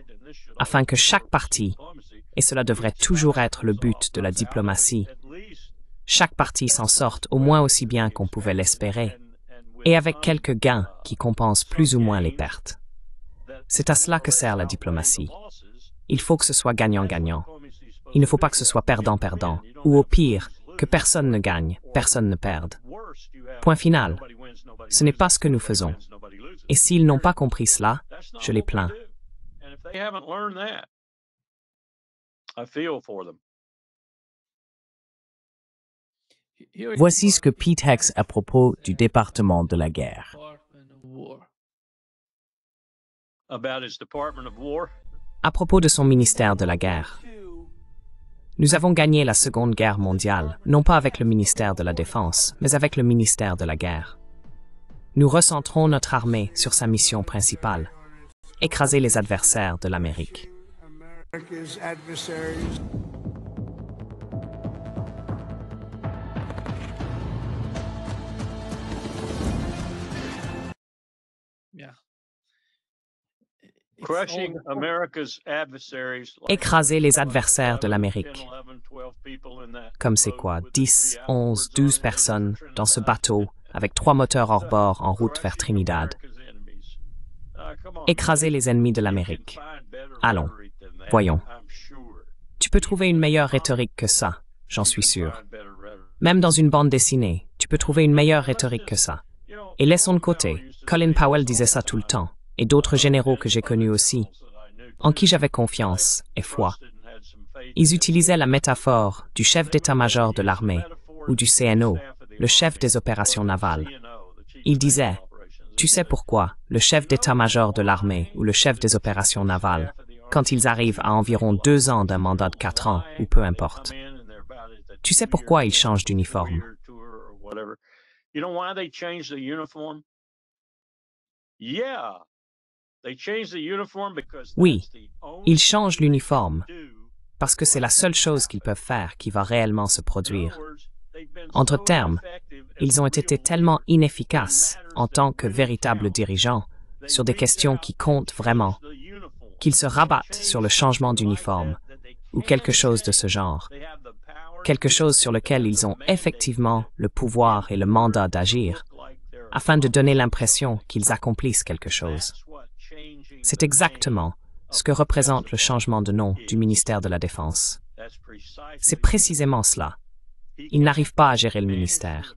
afin que chaque partie, et cela devrait toujours être le but de la diplomatie, chaque partie s'en sorte au moins aussi bien qu'on pouvait l'espérer, et avec quelques gains qui compensent plus ou moins les pertes. C'est à cela que sert la diplomatie. Il faut que ce soit gagnant-gagnant. Il ne faut pas que ce soit perdant-perdant, ou au pire, que personne ne gagne, personne ne perde. Point final. Ce n'est pas ce que nous faisons. Et s'ils n'ont pas compris cela, je les plains. Voici ce que Pete Hex à propos du département de la guerre. À propos de son ministère de la guerre. Nous avons gagné la Seconde Guerre mondiale, non pas avec le ministère de la Défense, mais avec le ministère de la guerre. Nous recentrons notre armée sur sa mission principale, écraser les adversaires de l'Amérique. Écraser les adversaires de l'Amérique. Comme c'est quoi, 10, 11, 12 personnes dans ce bateau avec 3 moteurs hors bord en route vers Trinidad. Écraser les ennemis de l'Amérique. Allons, voyons. Tu peux trouver une meilleure rhétorique que ça, j'en suis sûr. Même dans une bande dessinée, tu peux trouver une meilleure rhétorique que ça. Et laissons de côté, Colin Powell disait ça tout le temps, et d'autres généraux que j'ai connus aussi, en qui j'avais confiance et foi. Ils utilisaient la métaphore du chef d'état-major de l'armée, ou du CNO, le chef des opérations navales. Ils disaient, tu sais pourquoi, le chef d'état-major de l'armée ou le chef des opérations navales, quand ils arrivent à environ 2 ans d'un mandat de 4 ans, ou peu importe. Tu sais pourquoi ils changent d'uniforme? Oui, ils changent l'uniforme parce que c'est la seule chose qu'ils peuvent faire qui va réellement se produire. Entre termes, ils ont été tellement inefficaces en tant que véritables dirigeants sur des questions qui comptent vraiment, qu'ils se rabattent sur le changement d'uniforme ou quelque chose de ce genre, quelque chose sur lequel ils ont effectivement le pouvoir et le mandat d'agir, afin de donner l'impression qu'ils accomplissent quelque chose. C'est exactement ce que représente le changement de nom du ministère de la Défense. C'est précisément cela. Ils n'arrivent pas à gérer le ministère.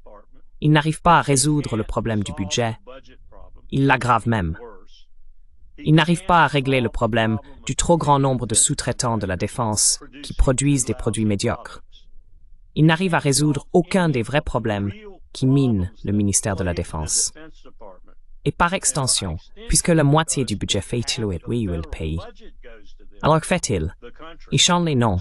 Ils n'arrivent pas à résoudre le problème du budget. Ils l'aggravent même. Ils n'arrivent pas à régler le problème du trop grand nombre de sous-traitants de la défense qui produisent des produits médiocres. Ils n'arrivent à résoudre aucun des vrais problèmes qui minent le ministère de la Défense. Et par extension, puisque la moitié du budget fait-il le pays, alors que fait-il? Il change les noms.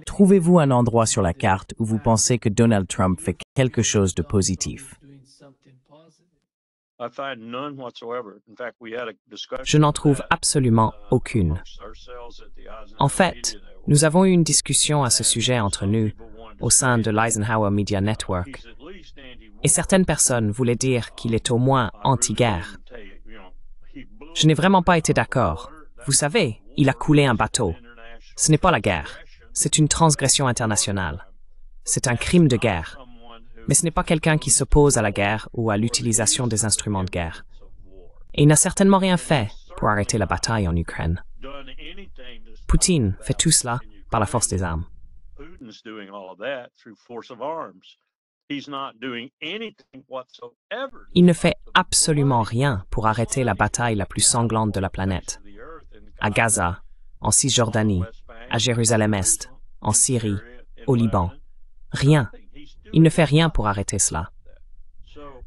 Trouvez-vous un endroit sur la carte où vous pensez que Donald Trump fait quelque chose de positif? Je n'en trouve absolument aucune. En fait, nous avons eu une discussion à ce sujet entre nous au sein de l'Eisenhower Media Network, et certaines personnes voulaient dire qu'il est au moins anti-guerre. Je n'ai vraiment pas été d'accord. Vous savez, il a coulé un bateau. Ce n'est pas la guerre. C'est une transgression internationale. C'est un crime de guerre. Mais ce n'est pas quelqu'un qui s'oppose à la guerre ou à l'utilisation des instruments de guerre. Et il n'a certainement rien fait pour arrêter la bataille en Ukraine. Poutine fait tout cela par la force des armes. Il ne fait absolument rien pour arrêter la bataille la plus sanglante de la planète. À Gaza, en Cisjordanie, à Jérusalem-Est, en Syrie, au Liban. Rien. Il ne fait rien pour arrêter cela.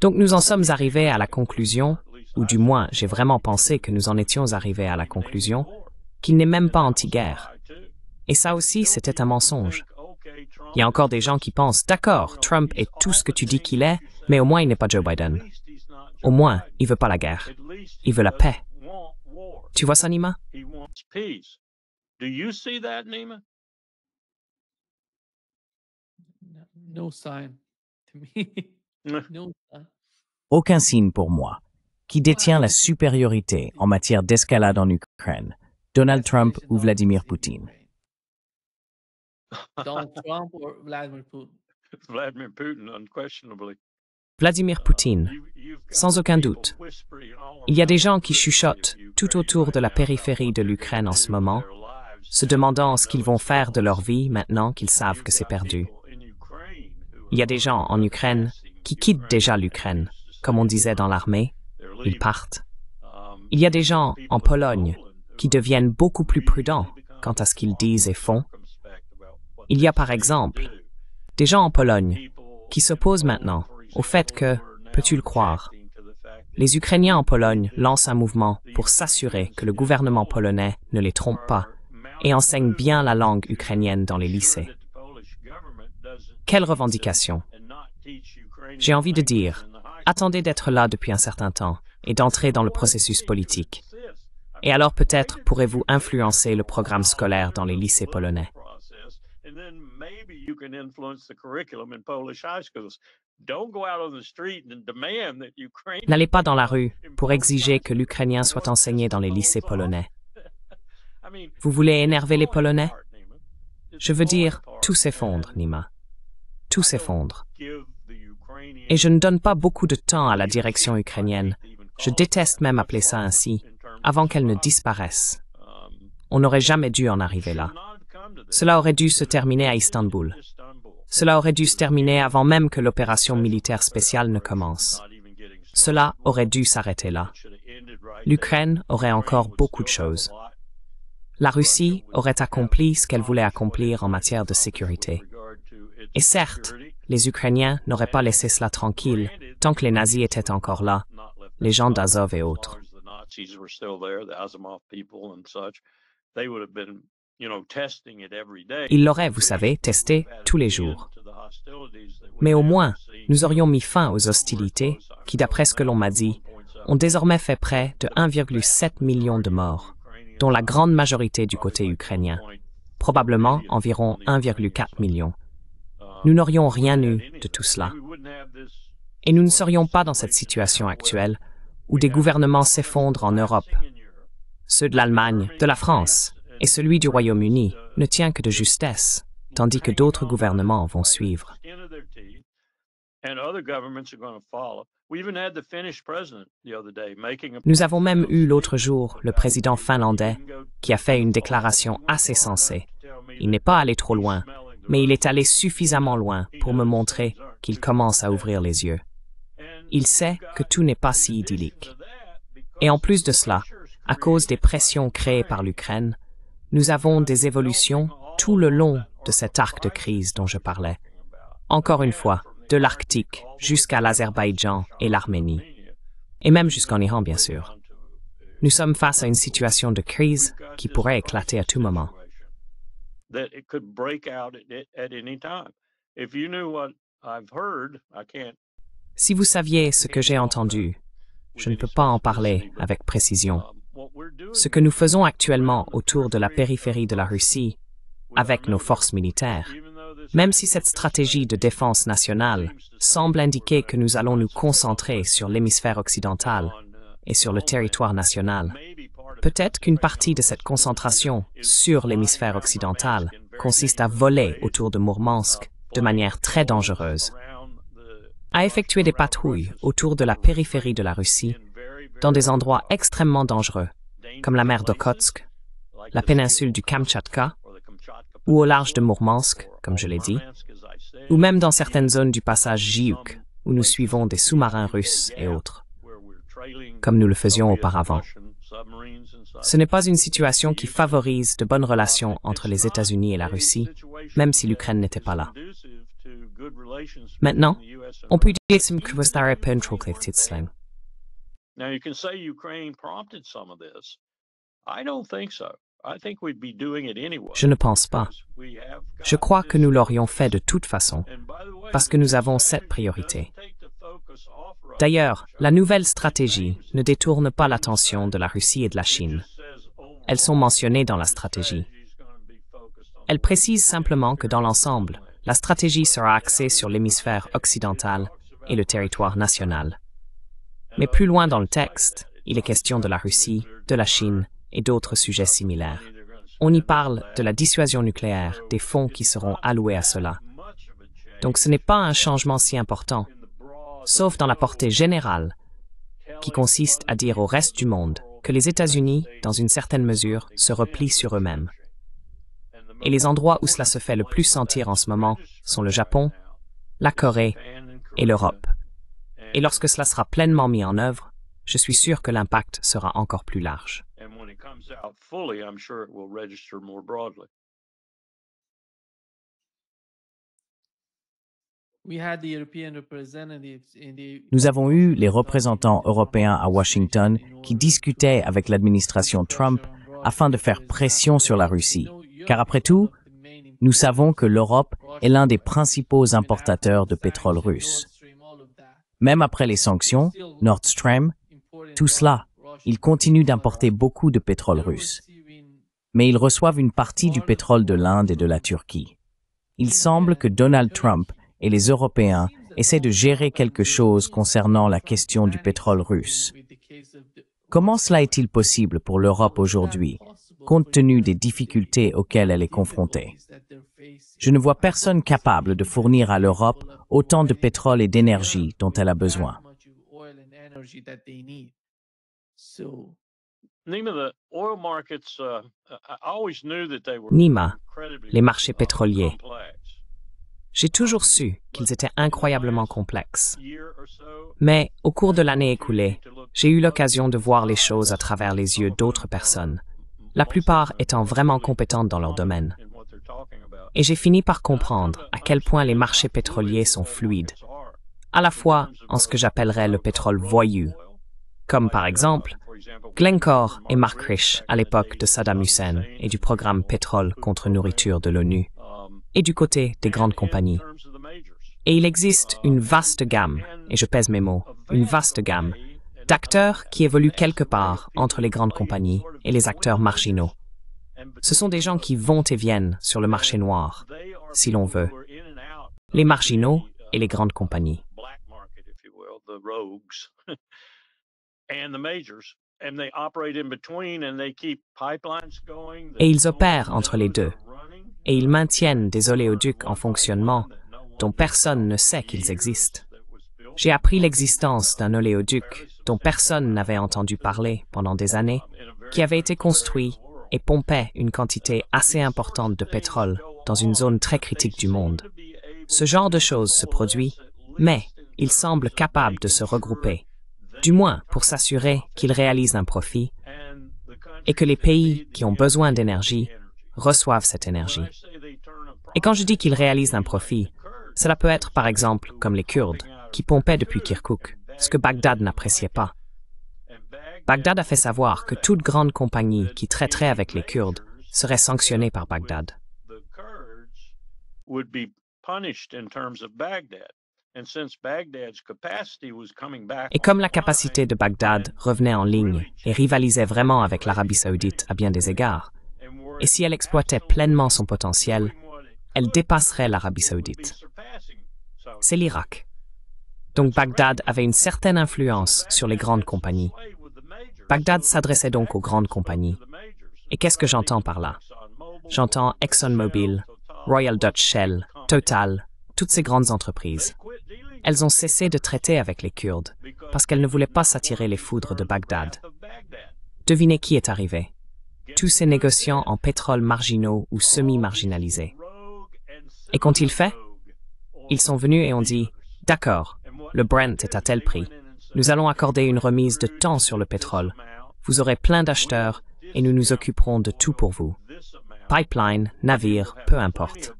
Donc nous en sommes arrivés à la conclusion, ou du moins j'ai vraiment pensé que nous en étions arrivés à la conclusion, qu'il n'est même pas anti-guerre. Et ça aussi, c'était un mensonge. Il y a encore des gens qui pensent, d'accord, Trump est tout ce que tu dis qu'il est, mais au moins il n'est pas Joe Biden. Au moins, il veut pas la guerre. Il veut la paix. Tu vois ça, Nima? No sign to me. No sign. Aucun signe pour moi. Qui détient la supériorité en matière d'escalade en Ukraine? Donald Trump ou Vladimir Poutine? Donald Trump or Vladimir Putin? Vladimir Putin, unquestionably. Vladimir Poutine, sans aucun doute. Il y a des gens qui chuchotent tout autour de la périphérie de l'Ukraine en ce moment, se demandant ce qu'ils vont faire de leur vie maintenant qu'ils savent que c'est perdu. Il y a des gens en Ukraine qui quittent déjà l'Ukraine, comme on disait dans l'armée, ils partent. Il y a des gens en Pologne qui deviennent beaucoup plus prudents quant à ce qu'ils disent et font. Il y a par exemple des gens en Pologne qui s'opposent maintenant au fait que, peux-tu le croire, les Ukrainiens en Pologne lancent un mouvement pour s'assurer que le gouvernement polonais ne les trompe pas et enseigne bien la langue ukrainienne dans les lycées. Quelle revendication! J'ai envie de dire, attendez d'être là depuis un certain temps et d'entrer dans le processus politique. Et alors peut-être pourrez-vous influencer le programme scolaire dans les lycées polonais. N'allez pas dans la rue pour exiger que l'ukrainien soit enseigné dans les lycées polonais. Vous voulez énerver les Polonais? Je veux dire, tout s'effondre, Nima. Tout s'effondre. Et je ne donne pas beaucoup de temps à la direction ukrainienne. Je déteste même appeler ça ainsi, avant qu'elle ne disparaisse. On n'aurait jamais dû en arriver là. Cela aurait dû se terminer à Istanbul. Cela aurait dû se terminer avant même que l'opération militaire spéciale ne commence. Cela aurait dû s'arrêter là. L'Ukraine aurait encore beaucoup de choses. La Russie aurait accompli ce qu'elle voulait accomplir en matière de sécurité. Et certes, les Ukrainiens n'auraient pas laissé cela tranquille tant que les nazis étaient encore là, les gens d'Azov et autres. Ils l'auraient, vous savez, testé tous les jours. Mais au moins, nous aurions mis fin aux hostilités qui, d'après ce que l'on m'a dit, ont désormais fait près de 1,7 million de morts, dont la grande majorité du côté ukrainien, probablement environ 1,4 million. Nous n'aurions rien eu de tout cela. Et nous ne serions pas dans cette situation actuelle où des gouvernements s'effondrent en Europe. Ceux de l'Allemagne, de la France et celui du Royaume-Uni ne tient que de justesse, tandis que d'autres gouvernements vont suivre. Nous avons même eu l'autre jour le président finlandais qui a fait une déclaration assez sensée. Il n'est pas allé trop loin, mais il est allé suffisamment loin pour me montrer qu'il commence à ouvrir les yeux. Il sait que tout n'est pas si idyllique. Et en plus de cela, à cause des pressions créées par l'Ukraine, nous avons des évolutions tout le long de cet arc de crise dont je parlais. Encore une fois, de l'Arctique jusqu'à l'Azerbaïdjan et l'Arménie. Et même jusqu'en Iran, bien sûr. Nous sommes face à une situation de crise qui pourrait éclater à tout moment. Si vous saviez ce que j'ai entendu, je ne peux pas en parler avec précision. Ce que nous faisons actuellement autour de la périphérie de la Russie, avec nos forces militaires, même si cette stratégie de défense nationale semble indiquer que nous allons nous concentrer sur l'hémisphère occidental et sur le territoire national, peut-être qu'une partie de cette concentration sur l'hémisphère occidental consiste à voler autour de Mourmansk de manière très dangereuse, à effectuer des patrouilles autour de la périphérie de la Russie, dans des endroits extrêmement dangereux, comme la mer d'Okhotsk, la péninsule du Kamtchatka, ou au large de Mourmansk, comme je l'ai dit, ou même dans certaines zones du passage Jiuk, où nous suivons des sous-marins russes et autres, comme nous le faisions auparavant. Ce n'est pas une situation qui favorise de bonnes relations entre les États-Unis et la Russie, même si l'Ukraine n'était pas là. Maintenant, on peut dire que vous avez un Now, you can say Ukraine prompted some of this. I don't think so. I think we'd be doing it anyway. Je ne pense pas. Je crois que nous l'aurions fait de toute façon, parce que nous avons cette priorité. D'ailleurs, la nouvelle stratégie ne détourne pas l'attention de la Russie et de la Chine. Elles sont mentionnées dans la stratégie. Elle précise simplement que dans l'ensemble, la stratégie sera axée sur l'hémisphère occidental et le territoire national. Mais plus loin dans le texte, il est question de la Russie, de la Chine et d'autres sujets similaires. On y parle de la dissuasion nucléaire, des fonds qui seront alloués à cela. Donc ce n'est pas un changement si important, sauf dans la portée générale, qui consiste à dire au reste du monde que les États-Unis, dans une certaine mesure, se replient sur eux-mêmes. Et les endroits où cela se fait le plus sentir en ce moment sont le Japon, la Corée et l'Europe. Et lorsque cela sera pleinement mis en œuvre, je suis sûr que l'impact sera encore plus large. And when it comes out fully, I'm sure it will register more broadly. Nous avons eu les représentants européens à Washington qui discutaient avec l'administration Trump afin de faire pression sur la Russie. Car après tout, nous savons que l'Europe est l'un des principaux importateurs de pétrole russe. Même après les sanctions, Nord Stream, tout cela, ils continuent d'importer beaucoup de pétrole russe. Mais ils reçoivent une partie du pétrole de l'Inde et de la Turquie. Il semble que Donald Trump et les Européens essaient de gérer quelque chose concernant la question du pétrole russe. Comment cela est-il possible pour l'Europe aujourd'hui, compte tenu des difficultés auxquelles elle est confrontée? Je ne vois personne capable de fournir à l'Europe autant de pétrole et d'énergie dont elle a besoin. Nima, les marchés pétroliers. J'ai toujours su qu'ils étaient incroyablement complexes. Mais au cours de l'année écoulée, j'ai eu l'occasion de voir les choses à travers les yeux d'autres personnes, la plupart étant vraiment compétentes dans leur domaine. Et j'ai fini par comprendre à quel point les marchés pétroliers sont fluides, à la fois en ce que j'appellerais le pétrole voyou, comme par exemple Glencore et Mark Risch à l'époque de Saddam Hussein et du programme pétrole contre nourriture de l'ONU, et du côté des grandes compagnies. Et il existe une vaste gamme, et je pèse mes mots, une vaste gamme, d'acteurs qui évoluent quelque part entre les grandes compagnies et les acteurs marginaux. Ce sont des gens qui vont et viennent sur le marché noir, si l'on veut, les marginaux et les grandes compagnies. Et ils opèrent entre les deux. Et ils maintiennent des oléoducs en fonctionnement dont personne ne sait qu'ils existent. J'ai appris l'existence d'un oléoduc dont personne n'avait entendu parler pendant des années, qui avait été construit et pompait une quantité assez importante de pétrole dans une zone très critique du monde. Ce genre de choses se produit, mais il semble capable de se regrouper, du moins pour s'assurer qu'ils réalisent un profit et que les pays qui ont besoin d'énergie reçoivent cette énergie. Et quand je dis qu'ils réalisent un profit, cela peut être par exemple comme les Kurdes, qui pompaient depuis Kirkouk, ce que Bagdad n'appréciait pas. Bagdad a fait savoir que toute grande compagnie qui traiterait avec les Kurdes serait sanctionnée par Bagdad. Et comme la capacité de Bagdad revenait en ligne et rivalisait vraiment avec l'Arabie saoudite à bien des égards, et si elle exploitait pleinement son potentiel, elle dépasserait l'Arabie saoudite. C'est l'Irak. Donc Bagdad avait une certaine influence sur les grandes compagnies. Bagdad s'adressait donc aux grandes compagnies. Et qu'est-ce que j'entends par là? J'entends ExxonMobil, Royal Dutch Shell, Total, toutes ces grandes entreprises. Elles ont cessé de traiter avec les Kurdes parce qu'elles ne voulaient pas s'attirer les foudres de Bagdad. Devinez qui est arrivé? Tous ces négociants en pétrole marginaux ou semi-marginalisés. Et qu'ont-ils fait? Ils sont venus et ont dit « D'accord, le Brent est à tel prix. Nous allons accorder une remise de temps sur le pétrole. Vous aurez plein d'acheteurs et nous nous occuperons de tout pour vous. Pipeline, navire, peu importe. »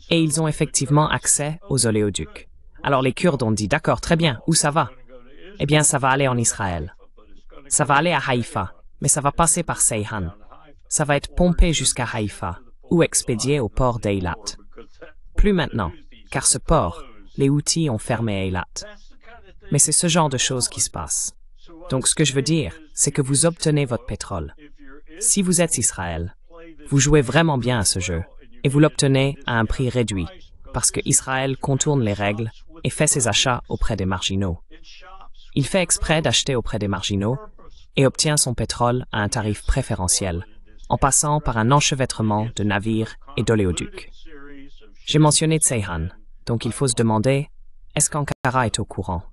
Et ils ont effectivement accès aux oléoducs. Alors les Kurdes ont dit « D'accord, très bien, où ça va? » Eh bien, ça va aller en Israël. Ça va aller à Haïfa, mais ça va passer par Seyhan. Ça va être pompé jusqu'à Haïfa ou expédié au port d'Eilat. Plus maintenant, car ce port, les Houthis ont fermé Eilat. Mais c'est ce genre de choses qui se passe. Donc ce que je veux dire, c'est que vous obtenez votre pétrole. Si vous êtes Israël, vous jouez vraiment bien à ce jeu et vous l'obtenez à un prix réduit parce que Israël contourne les règles et fait ses achats auprès des marginaux. Il fait exprès d'acheter auprès des marginaux et obtient son pétrole à un tarif préférentiel, en passant par un enchevêtrement de navires et d'oléoducs. J'ai mentionné Seyhan, donc il faut se demander, est-ce qu'Ankara est au courant?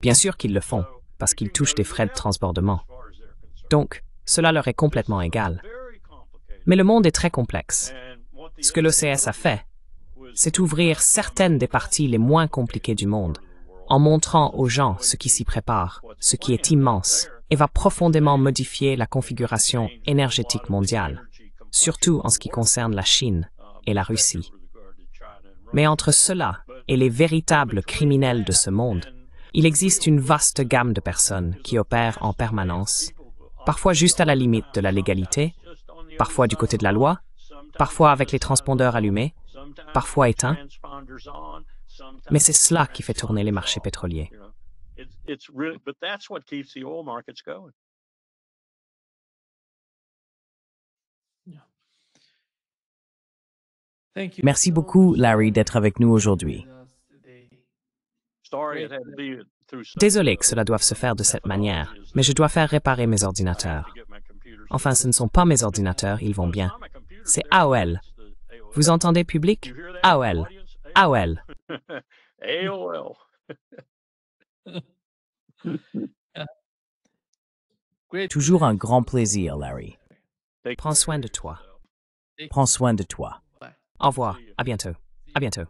Bien sûr qu'ils le font, parce qu'ils touchent des frais de transbordement. Donc, cela leur est complètement égal. Mais le monde est très complexe. Ce que l'OCS a fait, c'est ouvrir certaines des parties les moins compliquées du monde, en montrant aux gens ce qui s'y prépare, ce qui est immense, et va profondément modifier la configuration énergétique mondiale, surtout en ce qui concerne la Chine et la Russie. Mais entre cela et les véritables criminels de ce monde, il existe une vaste gamme de personnes qui opèrent en permanence, parfois juste à la limite de la légalité, parfois du côté de la loi, parfois avec les transpondeurs allumés, parfois éteints. Mais c'est cela qui fait tourner les marchés pétroliers. Merci beaucoup, Larry, d'être avec nous aujourd'hui. Désolé que cela doive se faire de cette manière, mais je dois faire réparer mes ordinateurs. Enfin, ce ne sont pas mes ordinateurs, ils vont bien. C'est AOL. Vous entendez, public? AOL. AOL. AOL. Toujours un grand plaisir, Larry. Prends soin de toi. Prends soin de toi. Au revoir. À bientôt. À bientôt.